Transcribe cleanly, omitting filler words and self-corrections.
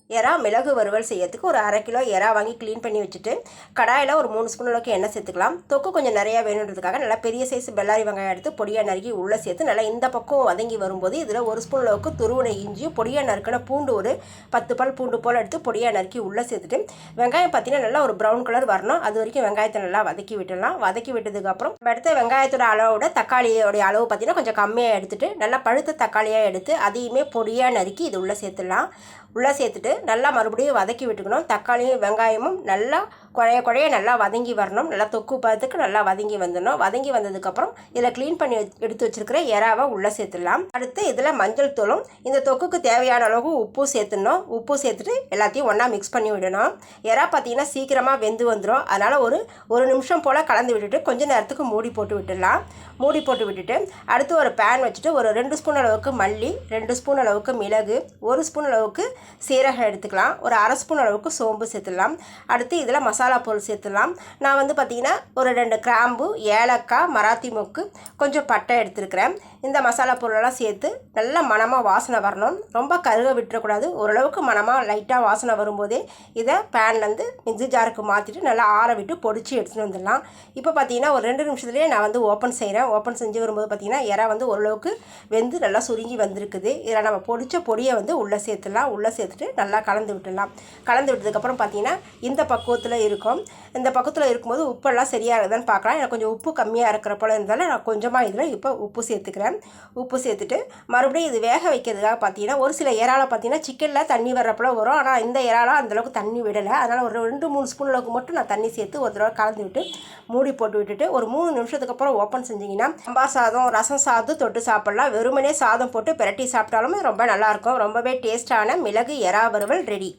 எறா மிளகு வறுவல் செய்யறதுக்கு ஒரு 1/2 கிலோ எறா வாங்கி க்ளீன் பண்ணி வச்சுட்டு கடாயில் ஒரு 3 ஸ்பூன் அளவுக்கு எண்ணெய் சேர்த்துக்கலாம். தொக்கு கொஞ்சம் நிறையா வேணுன்றதுக்காக நல்லா பெரிய சைஸ் பெல்லாரி வெங்காயம் எடுத்து பொடியாக நறுக்கி உள்ளே சேர்த்து நல்லா இந்த பக்கம் வதங்கி வரும்போது இதில் 1 ஸ்பூன் அளவுக்கு துருவனை இஞ்சி பொடியாக நறுக்கின பூண்டு ஒரு 10 பல் பூண்டு போல் எடுத்து பொடியாக நறுக்கி உள்ளே சேர்த்துட்டு வெங்காயம் பார்த்தீங்கன்னா நல்லா ஒரு ப்ரௌன் கலர் வரணும். அது வரைக்கும் வெங்காயத்தை நல்லா வதக்கி விட்டுடலாம். வதக்கி விட்டதுக்கப்புறம் அடுத்த வெங்காயத்தோட அளவோட தக்காளியோடைய அளவு பார்த்தீங்கன்னா கொஞ்சம் கம்மியாக எடுத்துகிட்டு நல்லா பழுத்த தக்காளியாக எடுத்து அதையுமே பொடியாக நறுக்கி இது உள்ளே சேர்த்துடலாம். உள்ளே சேர்த்துட்டு நல்லா மறுபடியும் வதக்கி விட்டுக்கணும். தக்காளியும் வெங்காயமும் நல்லா குழைய நல்லா வதங்கி வரணும். நல்லா தொக்கு பதத்துக்கு நல்லா வதங்கி வந்துடணும். வதங்கி வந்ததுக்கப்புறம் இதில் க்ளீன் பண்ணி எடுத்து வச்சுருக்கிற எறாவை உள்ளே சேர்த்துடலாம். அடுத்து இதில் மஞ்சள் தூளும் இந்த தொக்குக்கு தேவையான அளவு உப்பு சேர்த்துடணும். உப்பு சேர்த்துட்டு எல்லாத்தையும் ஒன்றா மிக்ஸ் பண்ணி விடணும். எறா பார்த்திங்கன்னா சீக்கிரமாக வெந்து வந்துடும். அதனால் ஒரு நிமிஷம் போல் கலந்து விட்டுட்டு கொஞ்சம் நேரத்துக்கு மூடி போட்டு விட்டுடலாம். மூடி போட்டு விட்டுட்டு அடுத்து ஒரு பேன் வச்சுட்டு ஒரு 2 ஸ்பூன் அளவுக்கு மல்லி, 2 ஸ்பூன் அளவுக்கு மிளகு, 1 ஸ்பூன் அளவுக்கு சீரகம் எடுத்துக்கலாம். ஒரு 1/2 ஸ்பூன் அளவுக்கு சோம்பு சேர்த்துடலாம். அடுத்து இதில் மசாலா பொருள் சேர்த்துடலாம். நான் வந்து பார்த்திங்கன்னா ஒரு 2 கிராம்பு, ஏலக்காய், மராத்தி மொக்கு, கொஞ்சம் பட்டை எடுத்துருக்கிறேன். இந்த மசாலா பொருளெல்லாம் சேர்த்து நல்லா மணமாக வாசனை வரணும். ரொம்ப கருக விட்டுறக்கூடாது. ஓரளவுக்கு மணமாக லைட்டாக வாசனை வரும்போதே இதை பேன்லேருந்து மிக்ஸி ஜாருக்கு மாற்றிட்டு நல்லா ஆற விட்டு பொடிச்சு எடுத்துகிட்டு வந்துடலாம். இப்போ பார்த்திங்கன்னா ஒரு 2 நிமிஷத்துலேயே நான் வந்து ஓப்பன் செய்கிறேன். ஓப்பன் செஞ்சு வரும்போது பார்த்திங்கன்னா எறா வந்து ஓரளவுக்கு வெந்து நல்லா சுருங்கி வந்திருக்குது. இதில் நம்ம பொடிச்ச பொடியை வந்து உள்ளே சேர்த்துடலாம். உள்ளே சேர்த்துட்டு நல்லா கலந்து விட்டுடலாம். கலந்து விட்டதுக்கப்புறம் பார்த்திங்கன்னா இந்த பக்குவத்தில் இருக்கும். இந்த பக்கத்தில் இருக்கும்போது உப்பெல்லாம் சரியாக இருக்குதான்னு பார்க்கலாம். எனக்கு கொஞ்சம் உப்பு கம்மியாக இருக்கிற போல் இருந்தாலும் நான் கொஞ்சமாக இதில் இப்போ உப்பு சேர்த்துக்கிறேன். உப்பு சேர்த்துட்டு மறுபடியும் இது வேக வைக்கிறதுக்காக பார்த்திங்கன்னா ஒரு சில இறால பார்த்திங்கன்னா சிக்கனில் தண்ணி வர்றப்போல வரும். ஆனால் இந்த இறாலாம் அந்தளவுக்கு தண்ணி விடலை. அதனால் ஒரு 2-3 ஸ்பூன் அளவுக்கு மட்டும் நான் தண்ணி சேர்த்து ஒரு தடவை கலந்து விட்டு மூடி போட்டு விட்டுட்டு ஒரு 3 நிமிஷத்துக்கு அப்புறம் ஓப்பன் செஞ்சிங்கன்னா சாம்பார் சாதம், ரசம் சாதம் தொட்டு சாப்பிட்லாம். வெறுமனே சாதம் போட்டு பிரட்டி சாப்பிட்டாலுமே ரொம்ப நல்லாயிருக்கும். ரொம்பவே டேஸ்டான மிளகு எறா வறுவல் ரெடி.